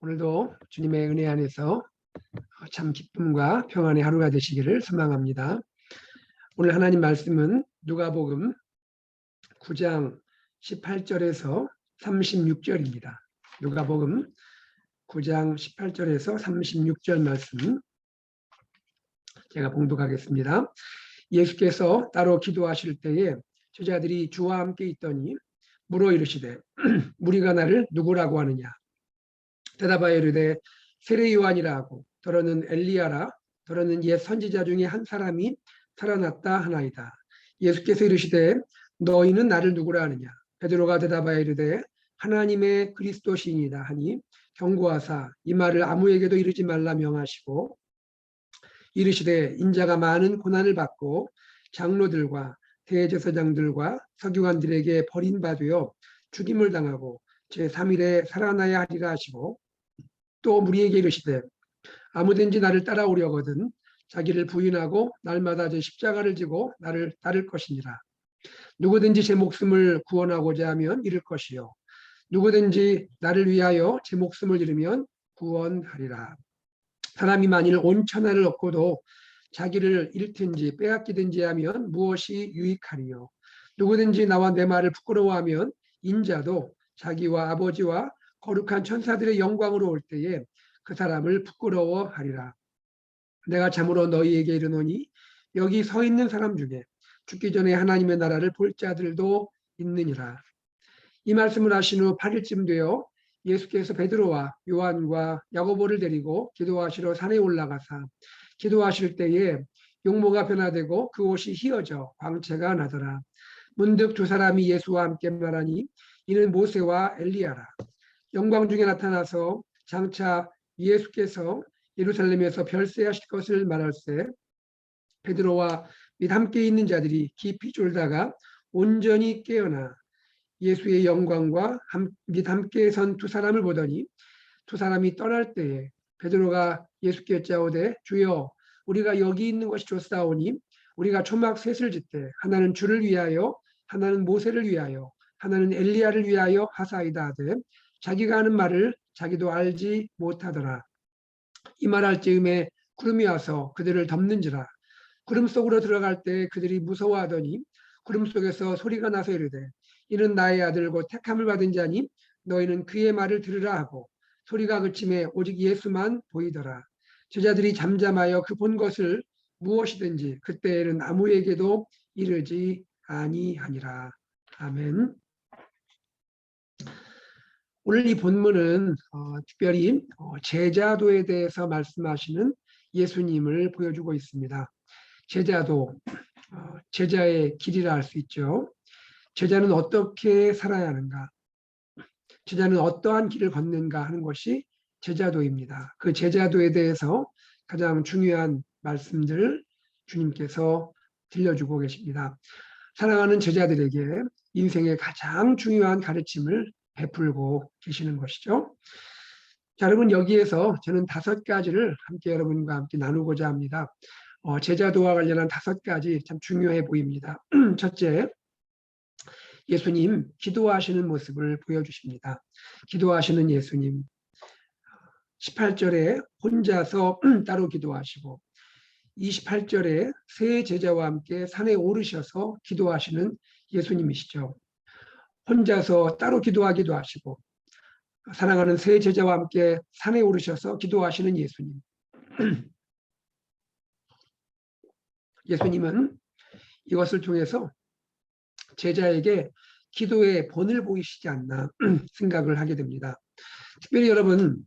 오늘도 주님의 은혜 안에서 참 기쁨과 평안의 하루가 되시기를 소망합니다. 오늘 하나님 말씀은 누가복음 9장 18절에서 36절입니다. 누가복음 9장 18절에서 36절 말씀 제가 봉독하겠습니다. 예수께서 따로 기도하실 때에 제자들이 주와 함께 있더니 물어 이르시되 무리가 나를 누구라고 하느냐. 대답하여 이르되 세례 요한이라 하고 더러는 엘리야라 더러는 옛 선지자 중에 한 사람이 살아났다 하나이다. 예수께서 이르시되 너희는 나를 누구라 하느냐. 베드로가 대답하여 이르되 하나님의 그리스도시이니이다 하니 경고하사 이 말을 아무에게도 이르지 말라 명하시고 이르시되 인자가 많은 고난을 받고 장로들과 대제사장들과 서기관들에게 버림받아 죽임을 당하고 제3일에 살아나야 하리라 하시고 또 무리에게 이르시되 아무든지 나를 따라오려거든 자기를 부인하고 날마다 제 십자가를 지고 나를 따를 것이니라. 누구든지 제 목숨을 구원하고자 하면 잃을 것이요 누구든지 나를 위하여 제 목숨을 잃으면 구원하리라. 사람이 만일 온 천하를 얻고도 자기를 잃든지 빼앗기든지 하면 무엇이 유익하리요. 누구든지 나와 내 말을 부끄러워하면 인자도 자기와 아버지와 거룩한 천사들의 영광으로 올 때에 그 사람을 부끄러워하리라. 내가 참으로 너희에게 이르노니 여기 서 있는 사람 중에 죽기 전에 하나님의 나라를 볼 자들도 있느니라. 이 말씀을 하신 후 8일쯤 되어 예수께서 베드로와 요한과 야고보를 데리고 기도하시러 산에 올라가사 기도하실 때에 용모가 변화되고 그 옷이 휘어져 광채가 나더라. 문득 두 사람이 예수와 함께 말하니 이는 모세와 엘리야라. 영광 중에 나타나서 장차 예수께서 예루살렘에서 별세하실 것을 말할세 베드로와 및 함께 있는 자들이 깊이 졸다가 온전히 깨어나 예수의 영광과 및 함께 선 두 사람을 보더니 두 사람이 떠날 때에 베드로가 예수께 여짜오되 주여 우리가 여기 있는 것이 좋사오니 우리가 초막 셋을 짓되 하나는 주를 위하여 하나는 모세를 위하여 하나는 엘리야를 위하여 하사이다 하되 자기가 하는 말을 자기도 알지 못하더라. 이 말할 즈음에 구름이 와서 그들을 덮는지라. 구름 속으로 들어갈 때 그들이 무서워하더니 구름 속에서 소리가 나서 이르되 이는 나의 아들 곧 택함을 받은 자니 너희는 그의 말을 들으라 하고 소리가 그침에 오직 예수만 보이더라. 제자들이 잠잠하여 그 본 것을 무엇이든지 그때에는 아무에게도 이르지 아니하니라. 아멘. 오늘 이 본문은 특별히 제자도에 대해서 말씀하시는 예수님을 보여주고 있습니다. 제자도, 제자의 길이라 할 수 있죠. 제자는 어떻게 살아야 하는가? 제자는 어떠한 길을 걷는가 하는 것이 제자도입니다. 그 제자도에 대해서 가장 중요한 말씀들을 주님께서 들려주고 계십니다. 사랑하는 제자들에게 인생의 가장 중요한 가르침을 베풀고 계시는 것이죠. 자, 여러분 여기에서 저는 5가지를 함께 여러분과 함께 나누고자 합니다. 제자도와 관련한 5가지 참 중요해 보입니다. 첫째, 예수님 기도하시는 모습을 보여주십니다. 기도하시는 예수님 18절에 혼자서 따로 기도하시고 28절에 세 제자와 함께 산에 오르셔서 기도하시는 예수님이시죠. 혼자서 따로 기도하기도 하시고 사랑하는 세 제자와 함께 산에 오르셔서 기도하시는 예수님. 예수님은 이것을 통해서 제자에게 기도의 본을 보이시지 않나 생각을 하게 됩니다. 특별히 여러분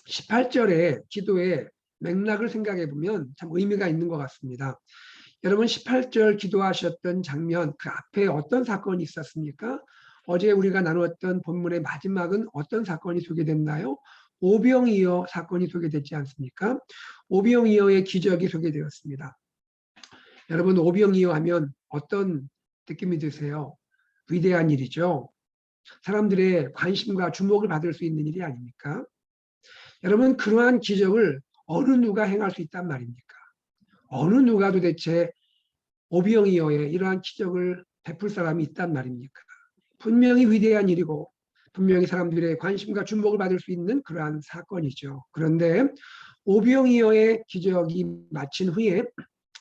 18절의 기도의 맥락을 생각해 보면 참 의미가 있는 것 같습니다. 여러분 18절 기도하셨던 장면 그 앞에 어떤 사건이 있었습니까? 어제 우리가 나누었던 본문의 마지막은 어떤 사건이 소개됐나요? 오병이어 사건이 소개되지 않습니까? 오병이어의 기적이 소개되었습니다. 여러분 오병이어 하면 어떤 느낌이 드세요? 위대한 일이죠. 사람들의 관심과 주목을 받을 수 있는 일이 아닙니까? 여러분 그러한 기적을 어느 누가 행할 수 있단 말입니까? 어느 누가 도대체 오병이어에 이러한 기적을 베풀 사람이 있단 말입니까? 분명히 위대한 일이고 분명히 사람들의 관심과 주목을 받을 수 있는 그러한 사건이죠. 그런데 오병이어의 기적이 마친 후에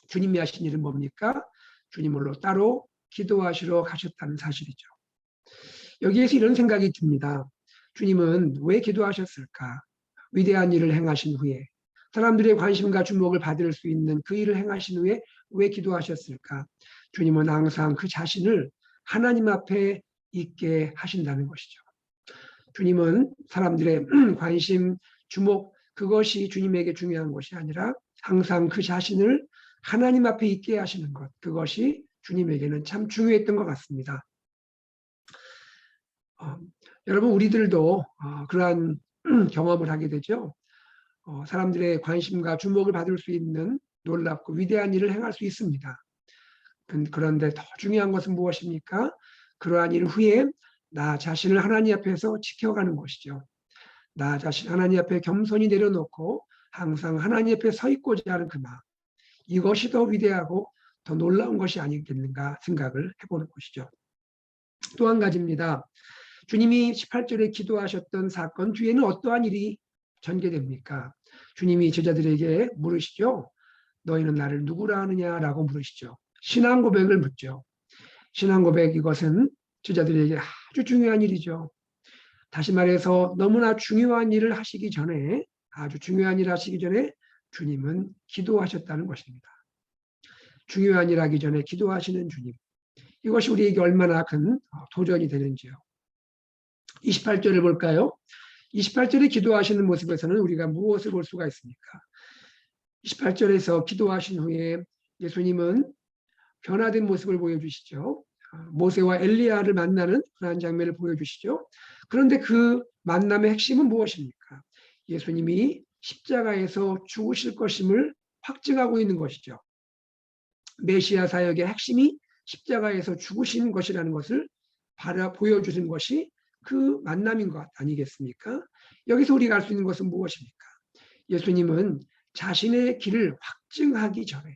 주님이 하신 일은 뭡니까? 주님으로 따로 기도하시러 가셨다는 사실이죠. 여기에서 이런 생각이 듭니다. 주님은 왜 기도하셨을까? 위대한 일을 행하신 후에 사람들의 관심과 주목을 받을 수 있는 그 일을 행하신 후에 왜 기도하셨을까? 주님은 항상 그 자신을 하나님 앞에 있게 하신다는 것이죠. 주님은 사람들의 관심, 주목, 그것이 주님에게 중요한 것이 아니라 항상 그 자신을 하나님 앞에 있게 하시는 것, 그것이 주님에게는 참 중요했던 것 같습니다. 여러분, 우리들도 그러한 경험을 하게 되죠. 사람들의 관심과 주목을 받을 수 있는 놀랍고 위대한 일을 행할 수 있습니다. 그런데 더 중요한 것은 무엇입니까? 그러한 일 후에 나 자신을 하나님 앞에서 지켜가는 것이죠. 나 자신 하나님 앞에 겸손히 내려놓고 항상 하나님 앞에 서 있고자 하는 그 마음. 이것이 더 위대하고 더 놀라운 것이 아니겠는가 생각을 해보는 것이죠. 또 한 가지입니다. 주님이 18절에 기도하셨던 사건 뒤에는 어떠한 일이 전개됩니까? 주님이 제자들에게 물으시죠. 너희는 나를 누구라 하느냐라고 물으시죠. 신앙 고백을 묻죠. 신앙 고백, 이것은 제자들에게 아주 중요한 일이죠. 다시 말해서 너무나 중요한 일을 하시기 전에, 아주 중요한 일을 하시기 전에 주님은 기도하셨다는 것입니다. 중요한 일 하기 전에 기도하시는 주님. 이것이 우리에게 얼마나 큰 도전이 되는지요. 28절을 볼까요? 28절에 기도하시는 모습에서는 우리가 무엇을 볼 수가 있습니까? 28절에서 기도하신 후에 예수님은 변화된 모습을 보여주시죠. 모세와 엘리야를 만나는 그런 장면을 보여주시죠. 그런데 그 만남의 핵심은 무엇입니까? 예수님이 십자가에서 죽으실 것임을 확증하고 있는 것이죠. 메시아 사역의 핵심이 십자가에서 죽으신 것이라는 것을 보여주는 것이 그 만남인 것 아니겠습니까? 여기서 우리가 알 수 있는 것은 무엇입니까? 예수님은 자신의 길을 확증하기 전에,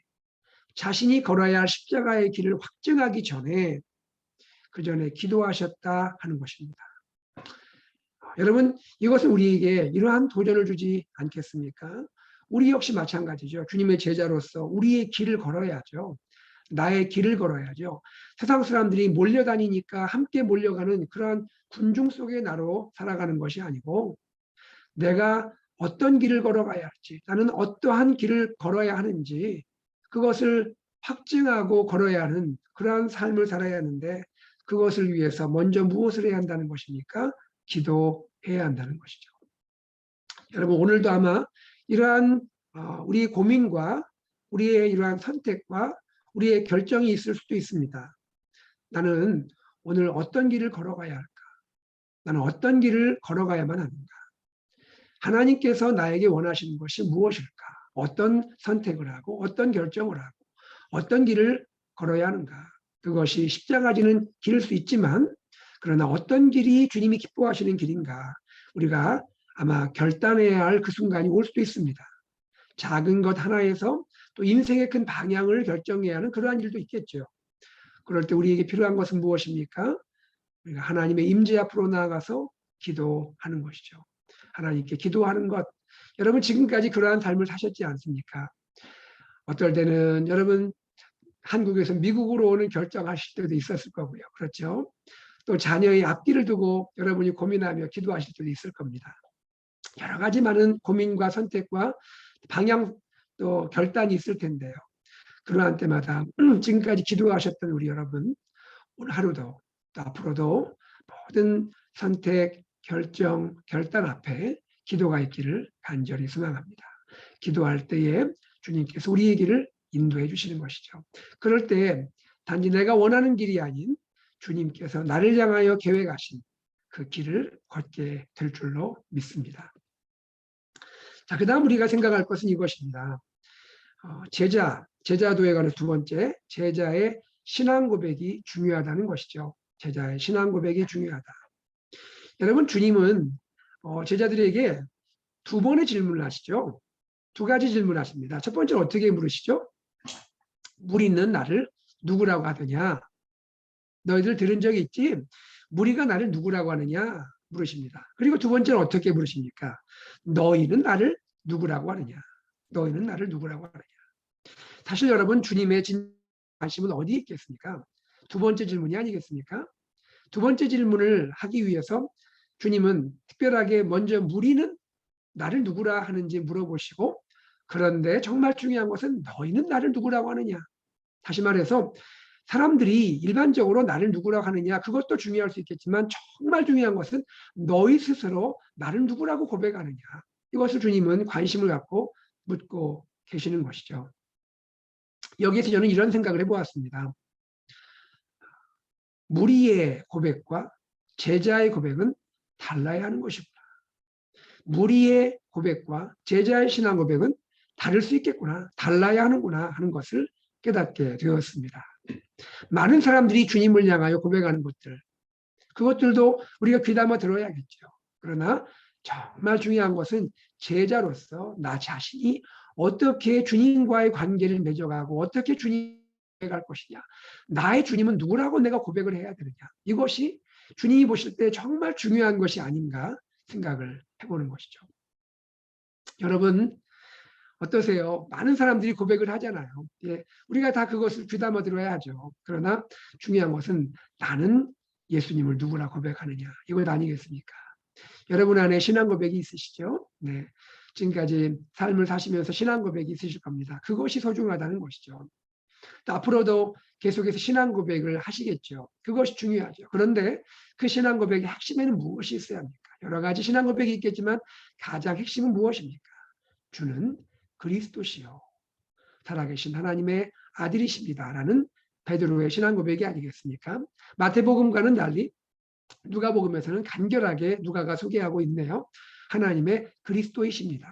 자신이 걸어야 할 십자가의 길을 확증하기 전에 그 전에 기도하셨다 하는 것입니다. 여러분, 이것은 우리에게 이러한 도전을 주지 않겠습니까? 우리 역시 마찬가지죠. 주님의 제자로서 우리의 길을 걸어야죠. 나의 길을 걸어야죠. 세상 사람들이 몰려다니니까 함께 몰려가는 그런 군중 속의 나로 살아가는 것이 아니고, 내가 어떤 길을 걸어가야 할지, 나는 어떠한 길을 걸어야 하는지 그것을 확증하고 걸어야 하는 그러한 삶을 살아야 하는데, 그것을 위해서 먼저 무엇을 해야 한다는 것입니까? 기도해야 한다는 것이죠. 여러분, 오늘도 아마 이러한 우리의 고민과 우리의 이러한 선택과 우리의 결정이 있을 수도 있습니다. 나는 오늘 어떤 길을 걸어가야 할까? 나는 어떤 길을 걸어가야만 하는가? 하나님께서 나에게 원하시는 것이 무엇일까? 어떤 선택을 하고 어떤 결정을 하고 어떤 길을 걸어야 하는가? 그것이 십자가 지는 길일 수 있지만, 그러나 어떤 길이 주님이 기뻐하시는 길인가? 우리가 아마 결단해야 할 그 순간이 올 수도 있습니다. 작은 것 하나에서 또 인생의 큰 방향을 결정해야 하는 그러한 일도 있겠죠. 그럴 때 우리에게 필요한 것은 무엇입니까? 우리가 하나님의 임재 앞으로 나아가서 기도하는 것이죠. 하나님께 기도하는 것. 여러분, 지금까지 그러한 삶을 사셨지 않습니까? 어떨 때는 여러분 한국에서 미국으로 오는 결정하실 때도 있었을 거고요. 그렇죠? 또 자녀의 앞길을 두고 여러분이 고민하며 기도하실 때도 있을 겁니다. 여러 가지 많은 고민과 선택과 방향 또 결단이 있을 텐데요. 그러한 때마다 지금까지 기도하셨던 우리 여러분, 오늘 하루도 또 앞으로도 모든 선택, 결정, 결단 앞에 기도가 있기를 간절히 소망합니다. 기도할 때에 주님께서 우리의 길을 인도해 주시는 것이죠. 그럴 때 단지 내가 원하는 길이 아닌 주님께서 나를 향하여 계획하신 그 길을 걷게 될 줄로 믿습니다. 자, 그 다음 우리가 생각할 것은 이것입니다. 제자도에 관한 두 번째, 제자의 신앙 고백이 중요하다는 것이죠. 제자의 신앙 고백이 중요하다. 여러분, 주님은 제자들에게 두 번의 질문을 하시죠. 두 가지 질문을 하십니다. 첫 번째는 어떻게 물으시죠? 무리는 나를 누구라고 하더냐? 너희들 들은 적이 있지? 무리가 나를 누구라고 하느냐? 물으십니다. 그리고 두 번째는 어떻게 물으십니까? 너희는 나를 누구라고 하느냐? 너희는 나를 누구라고 하느냐? 사실 여러분, 주님의 진 관심은 어디에 있겠습니까? 두 번째 질문이 아니겠습니까? 두 번째 질문을 하기 위해서 주님은 특별하게 먼저 무리는 나를 누구라 하는지 물어보시고, 그런데 정말 중요한 것은 너희는 나를 누구라고 하느냐? 다시 말해서 사람들이 일반적으로 나를 누구라고 하느냐, 그것도 중요할 수 있겠지만 정말 중요한 것은 너희 스스로 나를 누구라고 고백하느냐. 이것을 주님은 관심을 갖고 묻고 계시는 것이죠. 여기에서 저는 이런 생각을 해보았습니다. 무리의 고백과 제자의 고백은 달라야 하는 것이구나. 무리의 고백과 제자의 신앙 고백은 다를 수 있겠구나, 달라야 하는구나 하는 것을 깨닫게 되었습니다. 많은 사람들이 주님을 향하여 고백하는 것들, 그것들도 우리가 귀담아 들어야겠죠. 그러나 정말 중요한 것은 제자로서 나 자신이 어떻게 주님과의 관계를 맺어가고 어떻게 주님 고백할 것이냐, 나의 주님은 누구라고 내가 고백을 해야 되느냐, 이것이 주님이 보실 때 정말 중요한 것이 아닌가 생각을 해보는 것이죠. 여러분 어떠세요? 많은 사람들이 고백을 하잖아요. 예, 우리가 다 그것을 귀담아 들어야 하죠. 그러나 중요한 것은 나는 예수님을 누구라 고백하느냐, 이것 아니겠습니까? 여러분 안에 신앙 고백이 있으시죠? 네, 지금까지 삶을 사시면서 신앙 고백이 있으실 겁니다. 그것이 소중하다는 것이죠. 또 앞으로도 계속해서 신앙 고백을 하시겠죠. 그것이 중요하죠. 그런데 그 신앙 고백의 핵심에는 무엇이 있어야 합니까? 여러 가지 신앙 고백이 있겠지만 가장 핵심은 무엇입니까? 주는 그리스도시요 살아계신 하나님의 아들이십니다라는 베드로의 신앙 고백이 아니겠습니까? 마태복음과는 달리 누가복음에서는 간결하게 누가가 소개하고 있네요. 하나님의 그리스도이십니다.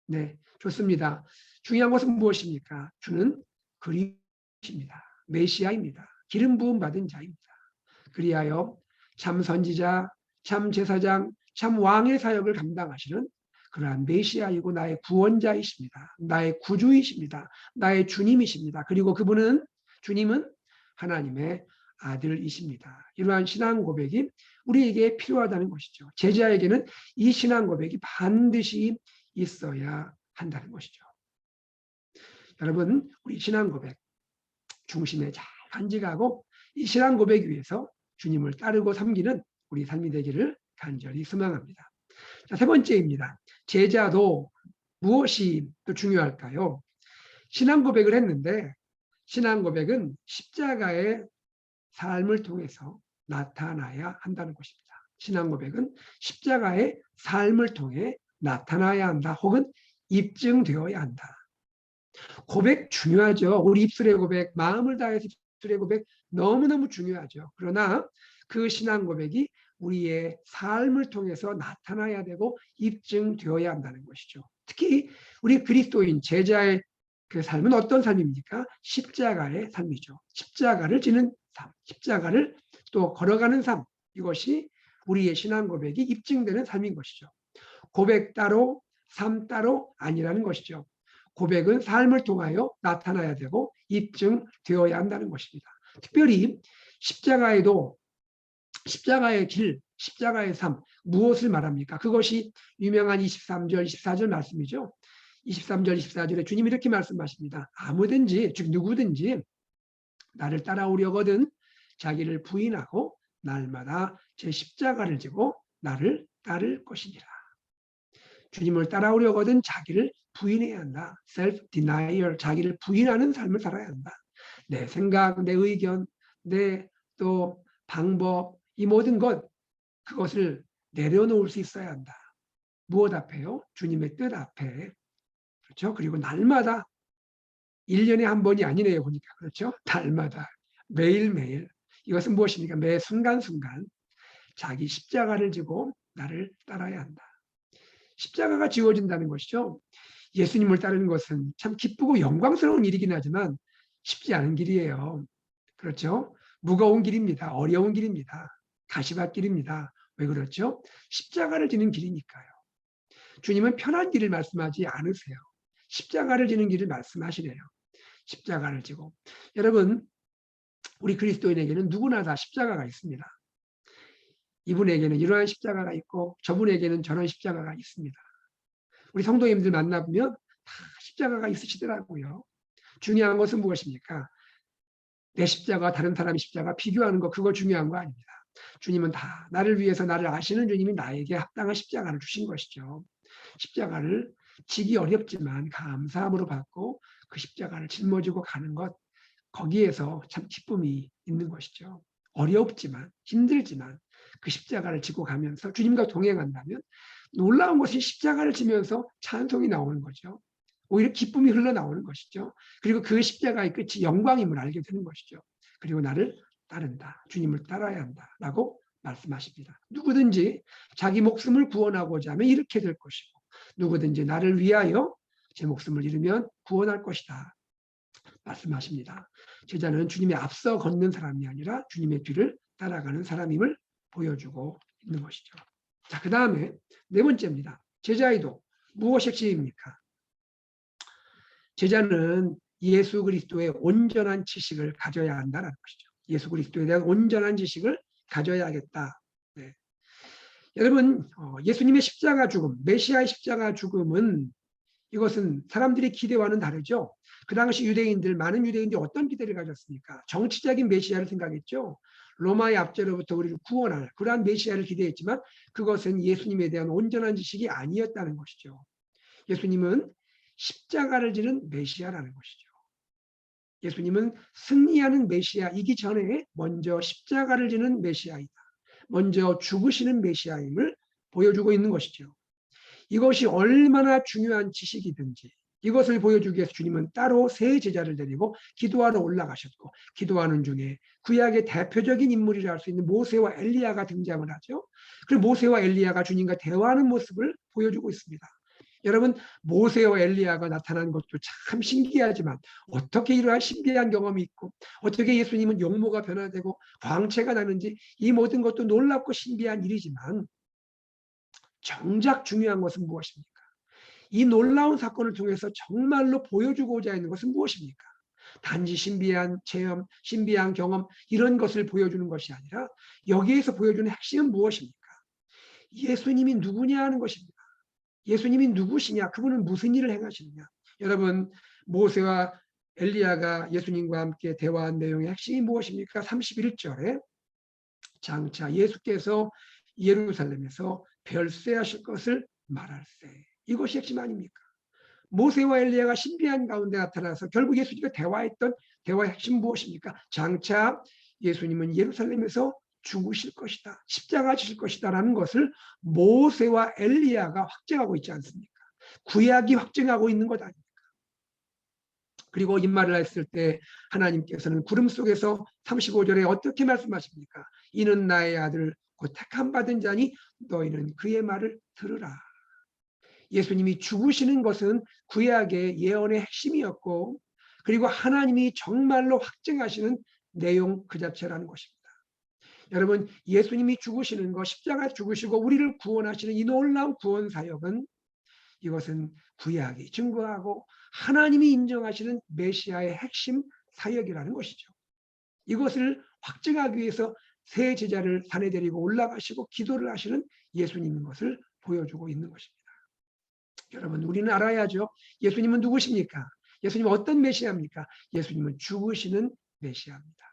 네, 좋습니다. 중요한 것은 무엇입니까? 주는 그리스도입니다. 메시아입니다. 기름 부음 받은 자입니다. 그리하여 참 선지자, 참 제사장, 참 왕의 사역을 감당하시는 그러한 메시아이고 나의 구원자이십니다. 나의 구주이십니다. 나의 주님이십니다. 그리고 주님은 하나님의 아들이십니다. 이러한 신앙 고백이 우리에게 필요하다는 것이죠. 제자에게는 이 신앙 고백이 반드시 있어야 한다는 것이죠. 여러분, 우리 신앙 고백 중심에 잘 간직하고 이 신앙 고백 위해서 주님을 따르고 섬기는 우리 삶이 되기를 간절히 소망합니다. 자, 세 번째입니다. 제자도 무엇이 또 중요할까요? 신앙 고백을 했는데 신앙 고백은 십자가의 삶을 통해서 나타나야 한다는 것입니다. 신앙 고백은 십자가의 삶을 통해 나타나야 한다, 혹은 입증되어야 한다. 고백 중요하죠. 우리 입술의 고백, 마음을 다해서 입술의 고백 너무너무 중요하죠. 그러나 그 신앙 고백이 우리의 삶을 통해서 나타나야 되고 입증되어야 한다는 것이죠. 특히 우리 그리스도인 제자의 그 삶은 어떤 삶입니까? 십자가의 삶이죠. 십자가를 지는 삶, 십자가를 또 걸어가는 삶, 이것이 우리의 신앙 고백이 입증되는 삶인 것이죠. 고백 따로, 삶 따로 아니라는 것이죠. 고백은 삶을 통하여 나타나야 되고 입증되어야 한다는 것입니다. 특별히 십자가에도 십자가의 길, 십자가의 삶, 무엇을 말합니까? 그것이 유명한 23절, 24절 말씀이죠. 23절, 24절에 주님이 이렇게 말씀하십니다. 아무든지, 즉 누구든지 나를 따라오려거든 자기를 부인하고 날마다 제 십자가를 지고 나를 따를 것이니라. 주님을 따라오려거든 자기를 부인해야 한다. self-denial, 자기를 부인하는 삶을 살아야 한다. 내 생각, 내 의견, 내 또 방법, 이 모든 것, 그것을 내려놓을 수 있어야 한다. 무엇 앞에요? 주님의 뜻 앞에. 그렇죠? 그리고 날마다 1년에 한 번이 아니네요. 보니까. 그렇죠? 날마다, 매일매일. 이것은 무엇입니까? 매 순간순간 자기 십자가를 지고 나를 따라야 한다. 십자가가 지워진다는 것이죠. 예수님을 따르는 것은 참 기쁘고 영광스러운 일이긴 하지만 쉽지 않은 길이에요. 그렇죠? 무거운 길입니다. 어려운 길입니다. 가시밭길입니다. 왜 그렇죠? 십자가를 지는 길이니까요. 주님은 편한 길을 말씀하지 않으세요. 십자가를 지는 길을 말씀하시네요. 십자가를 지고. 여러분, 우리 그리스도인에게는 누구나 다 십자가가 있습니다. 이분에게는 이러한 십자가가 있고 저분에게는 저런 십자가가 있습니다. 우리 성도님들 만나보면 다 십자가가 있으시더라고요. 중요한 것은 무엇입니까? 내 십자가와 다른 사람의 십자가 비교하는 거, 그거 중요한 거 아닙니다. 주님은 다 나를 위해서, 나를 아시는 주님이 나에게 합당한 십자가를 주신 것이죠. 십자가를 지기 어렵지만 감사함으로 받고 그 십자가를 짊어지고 가는 것, 거기에서 참 기쁨이 있는 것이죠. 어렵지만, 힘들지만 그 십자가를 지고 가면서 주님과 동행한다면 놀라운 것이 십자가를 지면서 찬송이 나오는 거죠. 오히려 기쁨이 흘러나오는 것이죠. 그리고 그 십자가의 끝이 영광임을 알게 되는 것이죠. 그리고 나를 따른다, 주님을 따라야 한다라고 말씀하십니다. 누구든지 자기 목숨을 구원하고자 하면 이렇게 될 것이고, 누구든지 나를 위하여 제 목숨을 잃으면 구원할 것이다 말씀하십니다. 제자는 주님의 앞서 걷는 사람이 아니라 주님의 뒤를 따라가는 사람임을 보여주고 있는 것이죠. 자, 그 다음에 네 번째입니다. 제자의 도, 무엇이 핵심입니까? 제자는 예수 그리스도의 온전한 지식을 가져야 한다는 것이죠. 예수 그리스도에 대한 온전한 지식을 가져야겠다. 네. 여러분, 예수님의 십자가 죽음, 메시아의 십자가 죽음은, 이것은 사람들의 기대와는 다르죠. 그 당시 유대인들, 많은 유대인들이 어떤 기대를 가졌습니까? 정치적인 메시아를 생각했죠. 로마의 압제로부터 우리를 구원할 그러한 메시아를 기대했지만 그것은 예수님에 대한 온전한 지식이 아니었다는 것이죠. 예수님은 십자가를 지는 메시아라는 것이죠. 예수님은 승리하는 메시아이기 전에 먼저 십자가를 지는 메시아이다. 먼저 죽으시는 메시아임을 보여주고 있는 것이죠. 이것이 얼마나 중요한 지식이든지 이것을 보여주기 위해서 주님은 따로 세 제자를 데리고 기도하러 올라가셨고, 기도하는 중에 구약의 대표적인 인물이라 할 수 있는 모세와 엘리야가 등장을 하죠. 그리고 모세와 엘리야가 주님과 대화하는 모습을 보여주고 있습니다. 여러분, 모세와 엘리야가 나타난 것도 참 신기하지만 어떻게 이러한 신비한 경험이 있고 어떻게 예수님은 용모가 변화되고 광채가 나는지, 이 모든 것도 놀랍고 신비한 일이지만 정작 중요한 것은 무엇입니까? 이 놀라운 사건을 통해서 정말로 보여주고자 하는 것은 무엇입니까? 단지 신비한 체험, 신비한 경험, 이런 것을 보여주는 것이 아니라 여기에서 보여주는 핵심은 무엇입니까? 예수님이 누구냐 하는 것입니다. 예수님이 누구시냐? 그분은 무슨 일을 행하시느냐? 여러분, 모세와 엘리야가 예수님과 함께 대화한 내용의 핵심이 무엇입니까? 31절에 장차 예수께서 예루살렘에서 별세하실 것을 말할세. 이것이 핵심 아닙니까? 모세와 엘리야가 신비한 가운데 나타나서 결국 예수님과 대화했던 대화의 핵심 무엇입니까? 장차 예수님은 예루살렘에서 죽으실 것이다, 십자가 지실 것이다 라는 것을 모세와 엘리야가 확증하고 있지 않습니까? 구약이 확증하고 있는 것 아닙니까? 그리고 이 말을 했을 때 하나님께서는 구름 속에서 35절에 어떻게 말씀하십니까? 이는 나의 아들 곧 택함 받은 자니 너희는 그의 말을 들으라. 예수님이 죽으시는 것은 구약의 예언의 핵심이었고, 그리고 하나님이 정말로 확증하시는 내용 그 자체라는 것입니다. 여러분, 예수님이 죽으시는 것, 십자가 죽으시고 우리를 구원하시는 이 놀라운 구원 사역은, 이것은 구약이 증거하고 하나님이 인정하시는 메시아의 핵심 사역이라는 것이죠. 이것을 확증하기 위해서 세 제자를 산에 데리고 올라가시고 기도를 하시는 예수님인 것을 보여주고 있는 것입니다. 여러분, 우리는 알아야죠. 예수님은 누구십니까? 예수님은 어떤 메시아입니까? 예수님은 죽으시는 메시아입니다.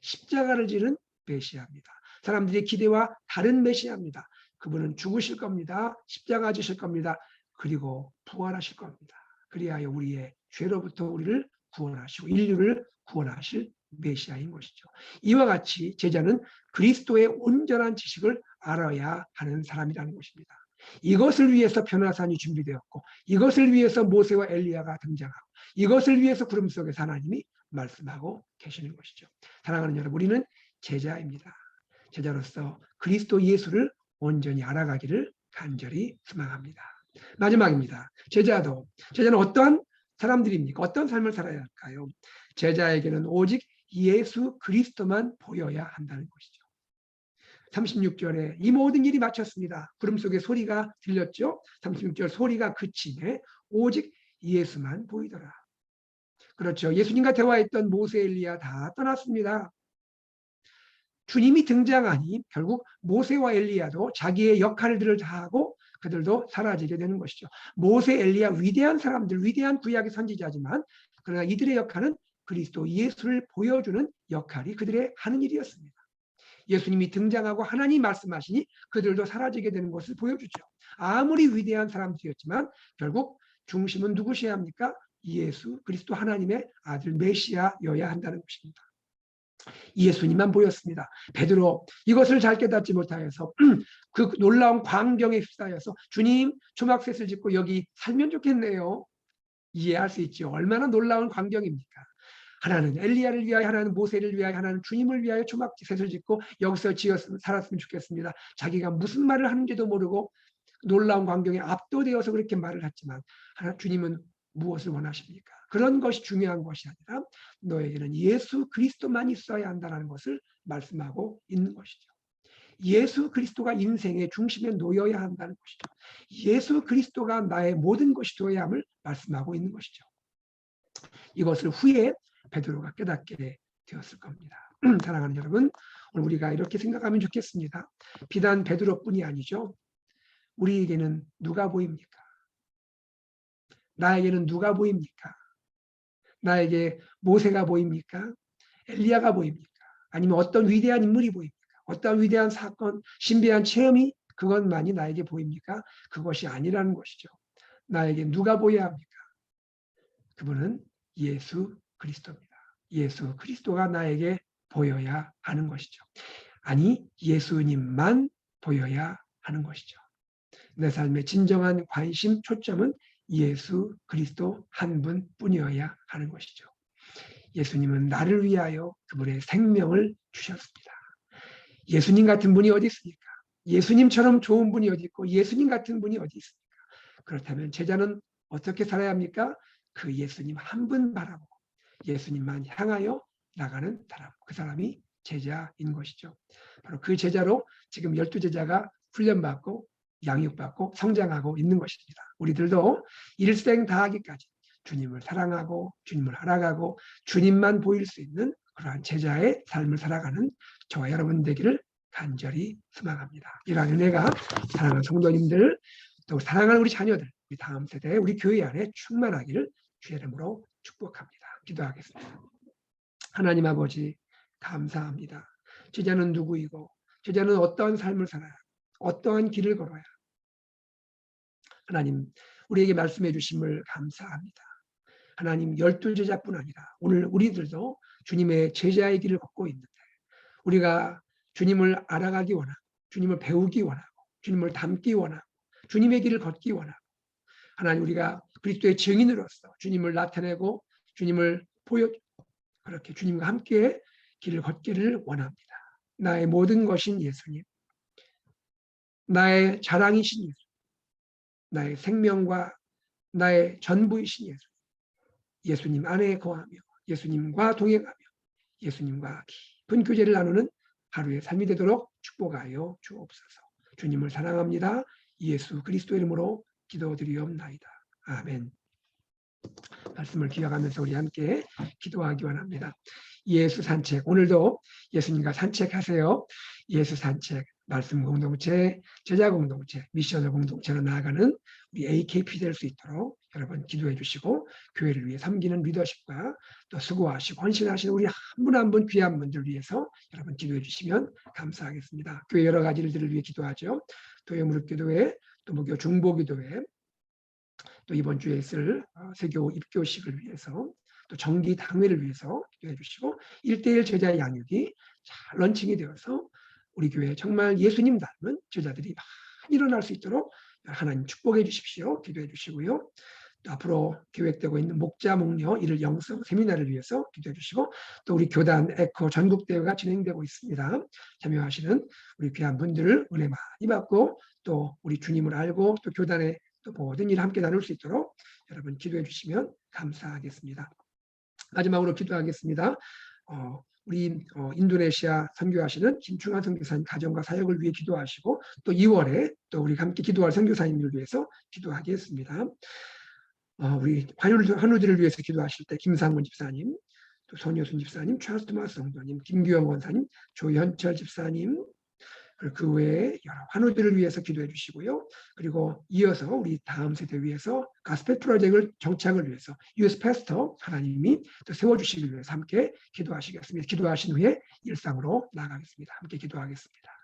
십자가를 지는 메시아입니다. 사람들의 기대와 다른 메시아입니다. 그분은 죽으실 겁니다. 십자가 지실 겁니다. 그리고 부활하실 겁니다. 그리하여 우리의 죄로부터 우리를 구원하시고 인류를 구원하실 메시아인 것이죠. 이와 같이 제자는 그리스도의 온전한 지식을 알아야 하는 사람이라는 것입니다. 이것을 위해서 변화산이 준비되었고, 이것을 위해서 모세와 엘리야가 등장하고, 이것을 위해서 구름 속에서 하나님이 말씀하고 계시는 것이죠. 사랑하는 여러분, 우리는 제자입니다. 제자로서 그리스도 예수를 온전히 알아가기를 간절히 소망합니다. 마지막입니다. 제자는 어떠한 사람들입니까? 어떤 삶을 살아야 할까요? 제자에게는 오직 예수 그리스도만 보여야 한다는 것이죠. 36절에 이 모든 일이 마쳤습니다. 구름 속에 소리가 들렸죠. 36절 소리가 그치네 오직 예수만 보이더라. 그렇죠. 예수님과 대화했던 모세 엘리야 다 떠났습니다. 주님이 등장하니 결국 모세와 엘리야도 자기의 역할들을 다하고 그들도 사라지게 되는 것이죠. 모세, 엘리야 위대한 사람들, 위대한 구약의 선지자지만 그러나 이들의 역할은 그리스도 예수를 보여주는 역할이 그들의 하는 일이었습니다. 예수님이 등장하고 하나님이 말씀하시니 그들도 사라지게 되는 것을 보여주죠. 아무리 위대한 사람들이었지만 결국 중심은 누구셔야 합니까? 예수 그리스도 하나님의 아들 메시아여야 한다는 것입니다. 예수님만 보였습니다. 베드로 이것을 잘 깨닫지 못하여서 그 놀라운 광경에 휩싸여서 주님 초막셋을 짓고 여기 살면 좋겠네요. 이해할 수 있죠. 얼마나 놀라운 광경입니까? 하나는 엘리야를 위하여, 하나는 모세를 위하여, 하나는 주님을 위하여 초막셋을 짓고 여기서 살았으면 좋겠습니다. 자기가 무슨 말을 하는지도 모르고 놀라운 광경에 압도되어서 그렇게 말을 했지만 주님은 무엇을 원하십니까? 그런 것이 중요한 것이 아니라 너에게는 예수 그리스도만 있어야 한다는 것을 말씀하고 있는 것이죠. 예수 그리스도가 인생의 중심에 놓여야 한다는 것이죠. 예수 그리스도가 나의 모든 것이 되어야 함을 말씀하고 있는 것이죠. 이것을 후에 베드로가 깨닫게 되었을 겁니다. 사랑하는 여러분, 오늘 우리가 이렇게 생각하면 좋겠습니다. 비단 베드로뿐이 아니죠. 우리에게는 누가 보입니까? 나에게는 누가 보입니까? 나에게 모세가 보입니까? 엘리야가 보입니까? 아니면 어떤 위대한 인물이 보입니까? 어떤 위대한 사건, 신비한 체험이 그것만이 나에게 보입니까? 그것이 아니라는 것이죠. 나에게 누가 보여야 합니까? 그분은 예수 그리스도입니다. 예수 그리스도가 나에게 보여야 하는 것이죠. 아니, 예수님만 보여야 하는 것이죠. 내 삶의 진정한 관심, 초점은 예수 그리스도 한 분뿐이어야 하는 것이죠. 예수님은 나를 위하여 그분의 생명을 주셨습니다. 예수님 같은 분이 어디 있습니까? 예수님처럼 좋은 분이 어디 있고 예수님 같은 분이 어디 있습니까? 그렇다면 제자는 어떻게 살아야 합니까? 그 예수님 한 분 바라보고 예수님만 향하여 나가는 사람, 그 사람이 제자인 것이죠. 바로 그 제자로 지금 12제자가 훈련받고 양육받고 성장하고 있는 것입니다. 우리들도 일생 다하기까지 주님을 사랑하고 주님을 알아가고 주님만 보일 수 있는 그러한 제자의 삶을 살아가는 저와 여러분 되기를 간절히 소망합니다. 이러한 은혜가 사랑하는 성도님들, 또 사랑하는 우리 자녀들, 우리 다음 세대, 우리 교회 안에 충만하기를 주의 이름으로 축복합니다. 기도하겠습니다. 하나님 아버지 감사합니다. 제자는 누구이고 제자는 어떠한 삶을 살아야 어떠한 길을 걸어야 하나님 우리에게 말씀해 주심을 감사합니다. 하나님 12제자뿐 아니라 오늘 우리들도 주님의 제자의 길을 걷고 있는데 우리가 주님을 알아가기 원하고 주님을 배우기 원하고 주님을 닮기 원하고 주님의 길을 걷기 원하고 하나님 우리가 그리스도의 증인으로서 주님을 나타내고 주님을 보여 그렇게 주님과 함께 길을 걷기를 원합니다. 나의 모든 것인 예수님, 나의 자랑이신 예수님, 나의 생명과 나의 전부이신 예수님, 예수님 안에 거하며 예수님과 동행하며 예수님과 깊은 교제를 나누는 하루의 삶이 되도록 축복하여 주옵소서. 주님을 사랑합니다. 예수 그리스도 이름으로 기도드리옵나이다. 아멘. 말씀을 기억하면서 우리 함께 기도하기 원합니다. 예수 산책, 오늘도 예수님과 산책하세요. 예수 산책, 말씀 공동체, 제자 공동체, 미션을 공동체로 나아가는 우리 AKP 될 수 있도록 여러분 기도해 주시고 교회를 위해 섬기는 리더십과 또 수고하시고 헌신하시는 우리 한 분 한 분 귀한 분들 위해서 여러분 기도해 주시면 감사하겠습니다. 교회 여러 가지 일들을 위해 기도하죠. 도예무릎기도회, 또 무교 중보기도회, 또 이번 주에 있을 세교 입교식을 위해서 또 정기 당회를 위해서 기도해 주시고 1:1 제자 양육이 잘 런칭이 되어서 우리 교회 정말 예수님 닮은 제자들이 많이 일어날 수 있도록 하나님 축복해 주십시오. 기도해 주시고요. 또 앞으로 계획되고 있는 목자 목녀 일일 영성 세미나를 위해서 기도해 주시고 또 우리 교단 에코 전국대회가 진행되고 있습니다. 참여하시는 우리 귀한 분들을 은혜 많이 받고 또 우리 주님을 알고 또 교단의 또 모든 일 함께 나눌 수 있도록 여러분 기도해 주시면 감사하겠습니다. 마지막으로 기도하겠습니다. 우리 인도네시아 선교하시는 김충환 선교사님 가정과 사역을 위해 기도하시고 또 2월에 또 우리 함께 기도할 선교사님을 위해서 기도하겠습니다. 우리 환우들을 위해서 기도하실 때 김상문 집사님, 또 손효순 집사님, 찰스 토마스 성도님, 김규영 원사님, 조현철 집사님, 그리고 그 외에 여러 환우들을 위해서 기도해 주시고요. 그리고 이어서 우리 다음 세대 위해서 가스펠 프로젝트를 정착을 위해서 US 패스터 하나님이 또 세워주시기 위해서 함께 기도하시겠습니다. 기도하신 후에 일상으로 나가겠습니다. 함께 기도하겠습니다.